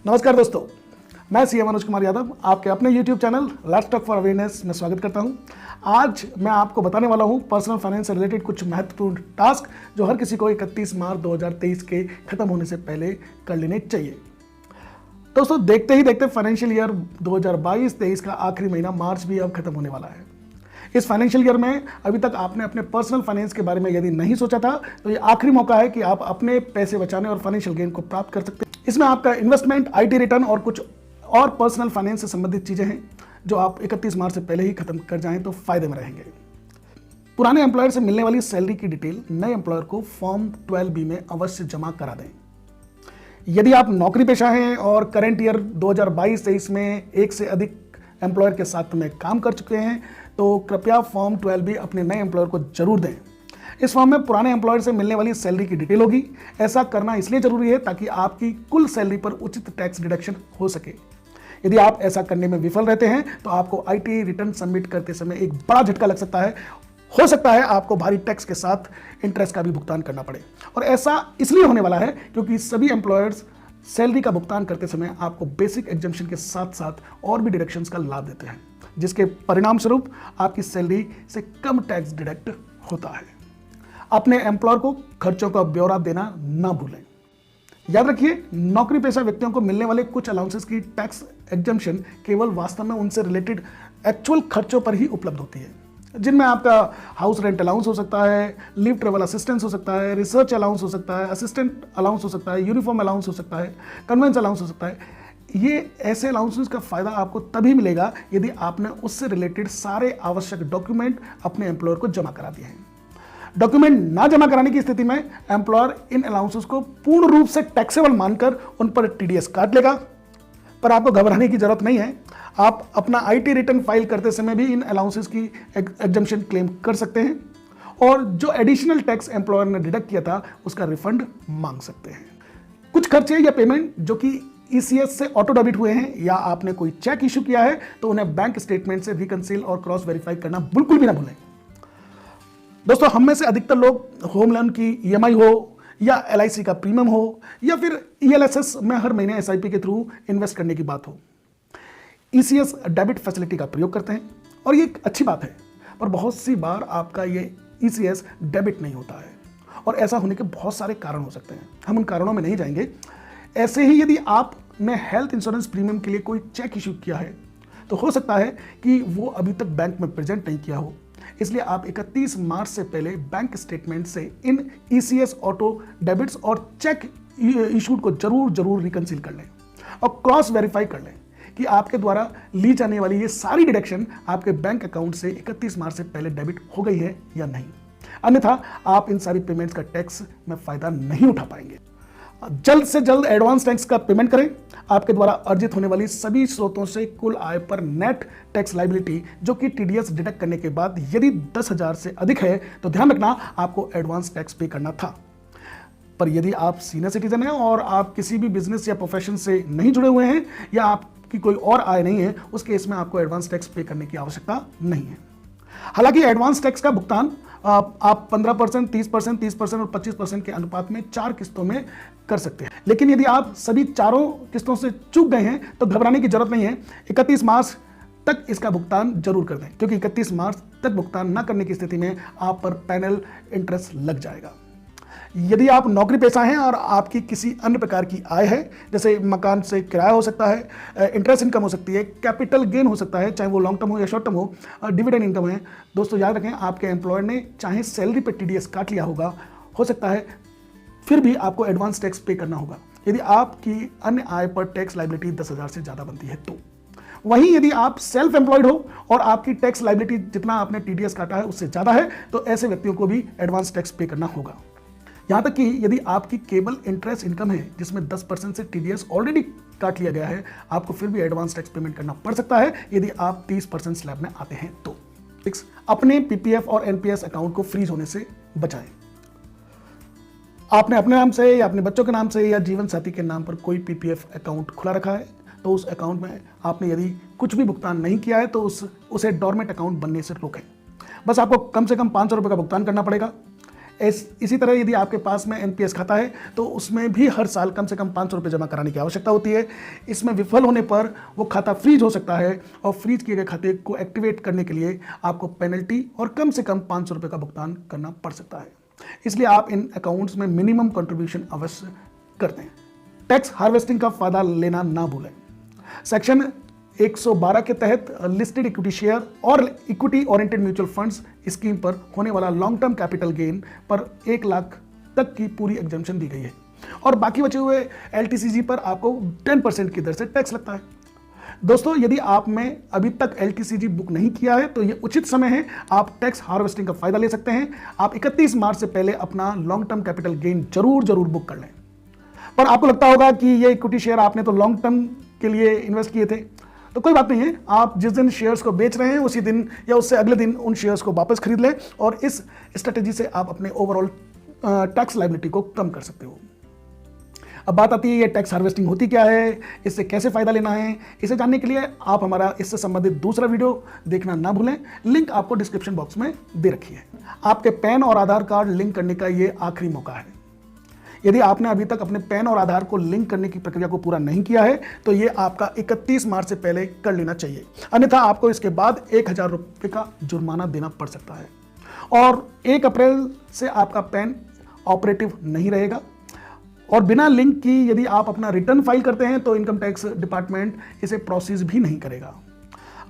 नमस्कार दोस्तों, मैं सीएम मनोज कुमार यादव आपके अपने YouTube channel let's talk for awareness में स्वागत करता हूं। आज मैं आपको बताने वाला हूं पर्सनल फाइनेंस से रिलेटेड कुछ महत्वपूर्ण टास्क जो हर किसी को 31 मार्च 2023 के खत्म होने से पहले कर लेने चाहिए। दोस्तों, देखते ही देखते फाइनेंशियल ईयर 2022-23 का आखिरी महीना मार्च भी अब खत्म होने वाला है। इस फाइनेंशियल ईयर में अभी तक आपने अपने पर्सनल फाइनेंस के बारे में यदि नहीं सोचा था तो ये आखिरी मौका है कि आप अपने पैसे बचाने और फाइनेंशियल गेन को प्राप्त कर सकते हैं। इसमें आपका इन्वेस्टमेंट, आईटी रिटर्न और कुछ और पर्सनल फाइनेंस से संबंधित चीजें हैं जो आप 31 मार्च से पहले ही खत्म कर जाएं तो फायदे में रहेंगे। पुराने एम्प्लॉयर से मिलने वाली सैलरी की डिटेल नए एम्प्लॉयर को फॉर्म 12B में अवश्य जमा करा दें। यदि आप नौकरी पेशा हैं और करंट ईयर 2022-23 में एक से अधिक एम्प्लॉयर के साथ में काम कर चुके हैं तो कृपया फॉर्म 12B अपने नए एम्प्लॉयर को जरूर दें। इस फॉर्म में पुराने एम्प्लॉयर से मिलने वाली सैलरी की डिटेल होगी। ऐसा करना इसलिए जरूरी है ताकि आपकी कुल सैलरी पर उचित टैक्स डिडक्शन हो सके। यदि आप ऐसा करने में विफल रहते हैं तो आपको आईटी रिटर्न सबमिट करते समय एक बड़ा झटका लग सकता है। हो सकता है आपको भारी टैक्स के साथ इंटरेस्ट का भी भुगतान करना पड़े, और ऐसा इसलिए होने वाला है क्योंकि सभी एम्प्लॉयर्स सैलरी का भुगतान करते समय आपको बेसिक एग्जम्पशन के साथ साथ और भी डिडक्शंस का लाभ देते हैं, जिसके परिणाम स्वरूप आपकी सैलरी से कम टैक्स डिडक्ट होता है। अपने एम्प्लॉयर को खर्चों का ब्यौरा देना ना भूलें। याद रखिए, नौकरी पेशा व्यक्तियों को मिलने वाले कुछ अलाउंसेस की टैक्स एग्जम्पशन केवल वास्तव में उनसे रिलेटेड एक्चुअल खर्चों पर ही उपलब्ध होती है, जिनमें आपका हाउस रेंट अलाउंस हो सकता है, लीव ट्रेवल असिस्टेंस हो सकता है, रिसर्च अलाउंस हो सकता है, असिस्टेंट अलाउंस हो सकता है, यूनिफॉर्म अलाउंस हो सकता है, कन्वेंस अलाउंस हो सकता है। ये ऐसे अलाउंसेस का फायदा आपको तभी मिलेगा यदि आपने उससे रिलेटेड सारे आवश्यक डॉक्यूमेंट अपने एम्प्लॉयर को जमा करा दिए हैं। डॉक्यूमेंट ना जमा कराने की स्थिति में एम्प्लॉयर इन अलाउंसेस को पूर्ण रूप से टैक्सेबल मानकर उन पर टीडीएस काट लेगा, पर आपको घबराने की जरूरत नहीं है। आप अपना आईटी रिटर्न फाइल करते समय भी इन अलाउंसेस की एग्जम्पशन क्लेम कर सकते हैं और जो एडिशनल टैक्स एम्प्लॉयर ने डिडक्ट किया था उसका रिफंड मांग सकते हैं। कुछ खर्चे या पेमेंट जो कि ईसीएस से ऑटो डेबिट हुए हैं या आपने कोई चेक इशू किया है तो उन्हें बैंक स्टेटमेंट से रिकंसील और क्रॉस वेरीफाई करना बिल्कुल भी ना भूलें। दोस्तों, हम में से अधिकतर लोग होम लोन की ईएमआई हो या एलआईसी का प्रीमियम हो या फिर ईएलएसएस में हर महीने एसआईपी के थ्रू इन्वेस्ट करने की बात हो, ईसीएस डेबिट फैसिलिटी का प्रयोग करते हैं और ये एक अच्छी बात है, पर बहुत सी बार आपका ये ईसीएस डेबिट नहीं होता है और ऐसा होने के बहुत सारे कारण हो सकते हैं। हम उन कारणों में नहीं जाएंगे। ऐसे ही यदि आपने हेल्थ इंश्योरेंस प्रीमियम के लिए कोई चेक इशू किया है तो हो सकता है कि वो अभी तक बैंक में प्रेजेंट नहीं किया हो, इसलिए आप 31 मार्च से पहले बैंक स्टेटमेंट से इन ईसीएस ऑटो डेबिट्स और चेक इशूड को जरूर रिकंसील कर लें और क्रॉस वेरीफाई कर लें कि आपके द्वारा ली जाने वाली ये सारी डिडक्शन आपके बैंक अकाउंट से 31 मार्च से पहले डेबिट हो गई है या नहीं। अन्यथा आप इन सारी पेमेंट्स का टैक्स में फायदा नहीं उठा पाएंगे। जल्द से जल्द एडवांस टैक्स का पेमेंट करें। आपके द्वारा अर्जित होने वाली सभी स्रोतों से कुल आय पर नेट टैक्स लायबिलिटी जो कि टीडीएस डिडक्ट करने के बाद यदि 10,000 से अधिक है तो ध्यान रखना आपको एडवांस टैक्स पे करना था। पर यदि आप सीनियर सिटीजन हैं और आप किसी भी बिजनेस या प्रोफेशन से नहीं जुड़े हुए हैं या आपकी कोई और आय नहीं है, उस केस में आपको एडवांस टैक्स पे करने की आवश्यकता नहीं है। हालांकि एडवांस टैक्स का भुगतान आप 15%, 30%, 30% और 25% के अनुपात में 4 किस्तों में कर सकते हैं, लेकिन यदि आप सभी चारों किस्तों से चूक गए हैं तो घबराने की जरूरत नहीं है। 31 मार्च तक इसका भुगतान जरूर कर दें, क्योंकि 31 मार्च तक भुगतान न करने की स्थिति में आप पर पैनल इंटरेस्ट लग जाएगा। यदि आप नौकरी पेशा हैं और आपकी किसी अन्य प्रकार की आय है, जैसे मकान से किराया हो सकता है, इंटरेस्ट इनकम हो सकती है, कैपिटल गेन हो सकता है, चाहे वो लॉन्ग टर्म हो या शॉर्ट टर्म हो, डिविडेंड इनकम है, दोस्तों याद रखें आपके एम्प्लॉयर ने चाहे सैलरी पर टीडीएस काट लिया होगा, हो सकता है फिर भी आपको एडवांस टैक्स पे करना होगा यदि आपकी अन्य आय पर टैक्स लायबिलिटी 10,000 से ज़्यादा बनती है तो। वहीं यदि आप सेल्फ एम्प्लॉयड हो और आपकी टैक्स लायबिलिटी जितना आपने टीडीएस काटा है उससे ज़्यादा है तो ऐसे व्यक्तियों को भी एडवांस टैक्स पे करना होगा। यहाँ तक कि यदि आपकी केवल इंटरेस्ट इनकम है जिसमें 10% से टीडीएस ऑलरेडी काट लिया गया है, आपको फिर भी एडवांस टैक्स पेमेंट करना पड़ सकता है यदि आप 30% स्लैब में आते हैं तो। अपने पीपीएफ और एनपीएस अकाउंट को फ्रीज होने से बचाएं। आपने अपने नाम से या अपने बच्चों के नाम से या जीवन साथी के नाम पर कोई पीपीएफ अकाउंट खुला रखा है तो उस अकाउंट में आपने यदि कुछ भी भुगतान नहीं किया है तो उसे डोरमेंट अकाउंट बनने से रोकें। बस आपको कम से कम 500 रुपये का भुगतान करना पड़ेगा। इसी तरह यदि आपके पास में एनपीएस खाता है तो उसमें भी हर साल कम से कम 500 रुपये जमा कराने की आवश्यकता होती है। इसमें विफल होने पर वो खाता फ्रीज हो सकता है और फ्रीज किए गए खाते को एक्टिवेट करने के लिए आपको पेनल्टी और कम से कम 500 रुपये का भुगतान करना पड़ सकता है। इसलिए आप इन अकाउंट्स में मिनिमम कंट्रीब्यूशन अवश्य कर दें। टैक्स हार्वेस्टिंग का फायदा लेना ना भूलें। सेक्शन 112 के तहत लिस्टेड इक्विटी शेयर और equity oriented mutual funds scheme पर होने वाला लॉन्ग टर्म कैपिटल गेन पर 1 लाख तक की पूरी एग्जम्पशन दी गई है और बाकी बचे हुए एलटीसीजी पर आपको 10% की दर से टैक्स लगता है। दोस्तों, यदि आपने अभी तक एलटीसीजी बुक नहीं किया है तो ये उचित समय है, आप टैक्स हार्वेस्टिंग का फायदा ले सकते हैं। आप 31 मार्च से पहले अपना लॉन्ग टर्म कैपिटल गेन जरूर बुक कर लें। पर आपको लगता होगा कि ये इक्विटी शेयर आपने तो लॉन्ग टर्म के लिए इन्वेस्ट किए थे, तो कोई बात नहीं है। आप जिस दिन शेयर्स को बेच रहे हैं उसी दिन या उससे अगले दिन उन शेयर्स को वापस खरीद लें और इस स्ट्रेटेजी से आप अपने ओवरऑल टैक्स लायबिलिटी को कम कर सकते हो। अब बात आती है ये टैक्स हार्वेस्टिंग होती क्या है, इससे कैसे फायदा लेना है। इसे जानने के लिए आप हमारा इससे संबंधित दूसरा वीडियो देखना ना भूलें, लिंक आपको डिस्क्रिप्शन बॉक्स में दे रखी है। आपके पैन और आधार कार्ड लिंक करने का ये आखिरी मौका है। यदि आपने अभी तक अपने पैन और आधार को लिंक करने की प्रक्रिया को पूरा नहीं किया है तो ये आपका 31 मार्च से पहले कर लेना चाहिए, अन्यथा आपको इसके बाद 1000 रुपये का जुर्माना देना पड़ सकता है और 1 अप्रैल से आपका पैन ऑपरेटिव नहीं रहेगा। और बिना लिंक की यदि आप अपना रिटर्न फाइल करते हैं तो इनकम टैक्स डिपार्टमेंट इसे प्रोसेस भी नहीं करेगा।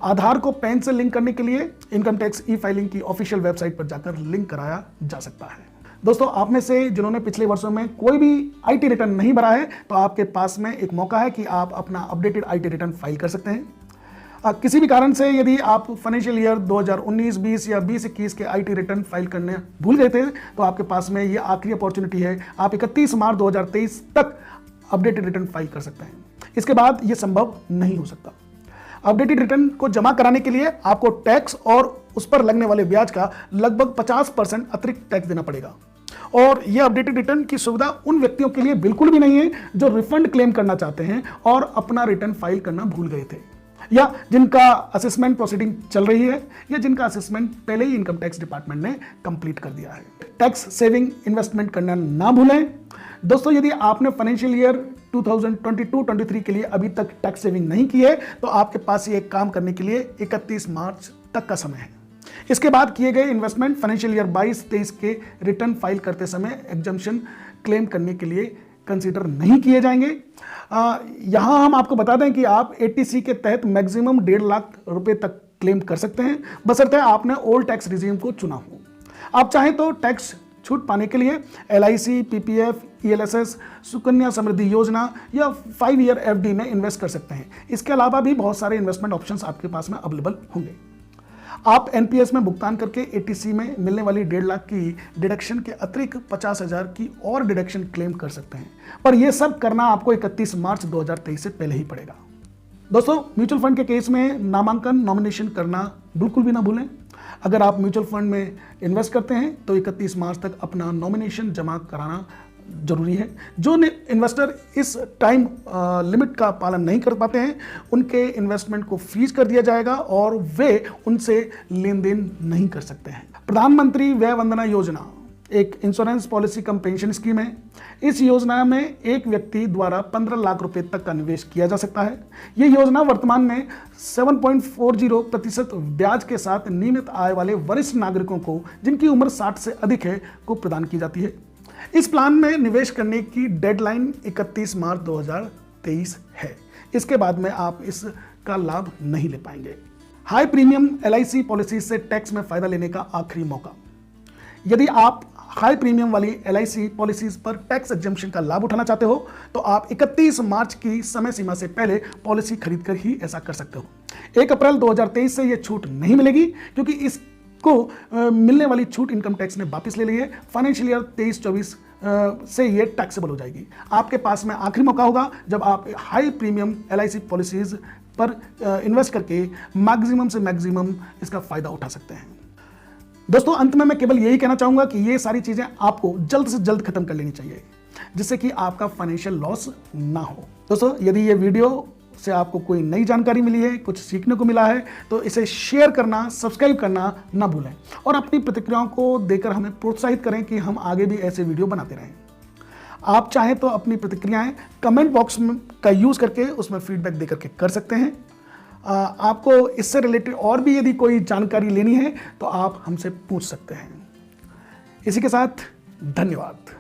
आधार को पैन से लिंक करने के लिए इनकम टैक्स ई फाइलिंग की ऑफिशियल वेबसाइट पर जाकर लिंक कराया जा सकता है। दोस्तों, आप में से जिन्होंने पिछले वर्षों में कोई भी आईटी रिटर्न नहीं भरा है तो आपके पास में एक मौका है कि आप अपना अपडेटेड आईटी रिटर्न फाइल कर सकते हैं। किसी भी कारण से यदि आप फाइनेंशियल ईयर 2019-20 या 20-21 के आईटी रिटर्न फाइल करने भूल गए थे तो आपके पास में ये आखिरी अपॉर्चुनिटी है। आप 31 मार्च 2023 तक अपडेटेड रिटर्न फाइल कर सकते हैं, इसके बाद ये संभव नहीं हो सकता। अपडेटेड रिटर्न को जमा कराने के लिए आपको टैक्स और उस पर लगने वाले ब्याज का लगभग 50% अतिरिक्त टैक्स देना पड़ेगा और यह अपडेटेड रिटर्न की सुविधा उन व्यक्तियों के लिए बिल्कुल भी नहीं है जो रिफंड क्लेम करना चाहते हैं और अपना रिटर्न फाइल करना भूल गए थे, या जिनका असेसमेंट प्रोसीडिंग चल रही है, या जिनका असेसमेंट पहले ही इनकम टैक्स डिपार्टमेंट ने कंप्लीट कर दिया है। टैक्स सेविंग इन्वेस्टमेंट करना ना भूलें। दोस्तों, यदि आपने फाइनेंशियल ईयर 2022-23 के लिए अभी तक टैक्स सेविंग नहीं की है तो आपके पास ये काम करने के लिए 31 मार्च तक का समय है। इसके बाद किए गए इन्वेस्टमेंट फाइनेंशियल ईयर 22-23 के रिटर्न फाइल करते समय एग्जम्पशन क्लेम करने के लिए कंसीडर नहीं किए जाएंगे। यहां हम आपको बता दें कि आप एटीसी के तहत मैक्सिमम 1.5 लाख रुपए तक क्लेम कर सकते हैं, बशर्ते आपने ओल्ड टैक्स रिजीम को चुना हो। आप चाहें तो टैक्स छूट पाने के लिए LIC, PPF, ELSS, Sukanya Samriddhi योजना या 5 ईयर एफडी में इन्वेस्ट कर सकते हैं। इसके अलावा भी बहुत सारे इन्वेस्टमेंट ऑप्शंस आपके पास में अवेलेबल होंगे। आप एनपीएस में भुगतान करके एटीसी में मिलने वाली 1.5 लाख की डिडक्शन के अतिरिक्त 50,000 की और डिडक्शन क्लेम कर सकते हैं, पर यह सब करना आपको 31 मार्च 2023 से पहले ही पड़ेगा। दोस्तों, म्यूचुअल फंड के केस में नामांकन नॉमिनेशन करना बिल्कुल भी ना भूलें। अगर आप म्यूचुअल फंड में इन्वेस्ट करते हैं तो 31 मार्च तक अपना नॉमिनेशन जमा कराना जरूरी है। जो इन्वेस्टर इस टाइम लिमिट का पालन नहीं कर पाते हैं उनके इन्वेस्टमेंट को फ्रीज कर दिया जाएगा और वे उनसे लेन देन नहीं कर सकते हैं। प्रधानमंत्री वय वंदना योजना एक इंश्योरेंस पॉलिसी कम पेंशन स्कीम है। इस योजना में एक व्यक्ति द्वारा 15 लाख रुपए तक का निवेश किया जा सकता है। यह योजना वर्तमान में 7.40% ब्याज के साथ नियमित आय वाले वरिष्ठ नागरिकों को जिनकी उम्र 60 से अधिक है को प्रदान की जाती है। इस प्लान में निवेश करने की डेडलाइन 31 मार्च 2023 है। इसके बाद में आप इसका लाभ नहीं ले पाएंगे। हाई प्रीमियम एलआईसी पॉलिसी से टैक्स में फायदा लेने का आखिरी मौका। यदि आप हाई प्रीमियम वाली एलआईसी पॉलिसीज पर टैक्स एग्जम्पशन का लाभ उठाना चाहते हो तो आप 31 मार्च की समय सीमा से पहले पॉलिसी खरीदकर ही ऐसा कर सकते हो। 1 अप्रैल 2023 से यह छूट नहीं मिलेगी क्योंकि इसको मिलने वाली छूट इनकम टैक्स ने वापस ले ली है। फाइनेंशियल ईयर 23-24 से ये टैक्सेबल हो जाएगी। आपके पास में आखिरी मौका होगा जब आप हाई प्रीमियम एलआईसी पॉलिसीज पर इन्वेस्ट करके मैक्सिमम से मैक्सिमम इसका फायदा उठा सकते हैं। दोस्तों, अंत में मैं केवल यही कहना चाहूंगा कि ये सारी चीजें आपको जल्द से जल्द खत्म कर लेनी चाहिए जिससे कि आपका फाइनेंशियल लॉस ना हो। दोस्तों, यदि ये वीडियो से आपको कोई नई जानकारी मिली है, कुछ सीखने को मिला है, तो इसे शेयर करना, सब्सक्राइब करना ना भूलें और अपनी प्रतिक्रियाओं को देकर हमें प्रोत्साहित करें कि हम आगे भी ऐसे वीडियो बनाते रहें। आप चाहें तो अपनी प्रतिक्रियाएं कमेंट बॉक्स का यूज़ करके उसमें फीडबैक दे करके कर सकते हैं। आपको इससे रिलेटेड और भी यदि कोई जानकारी लेनी है तो आप हमसे पूछ सकते हैं। इसी के साथ धन्यवाद।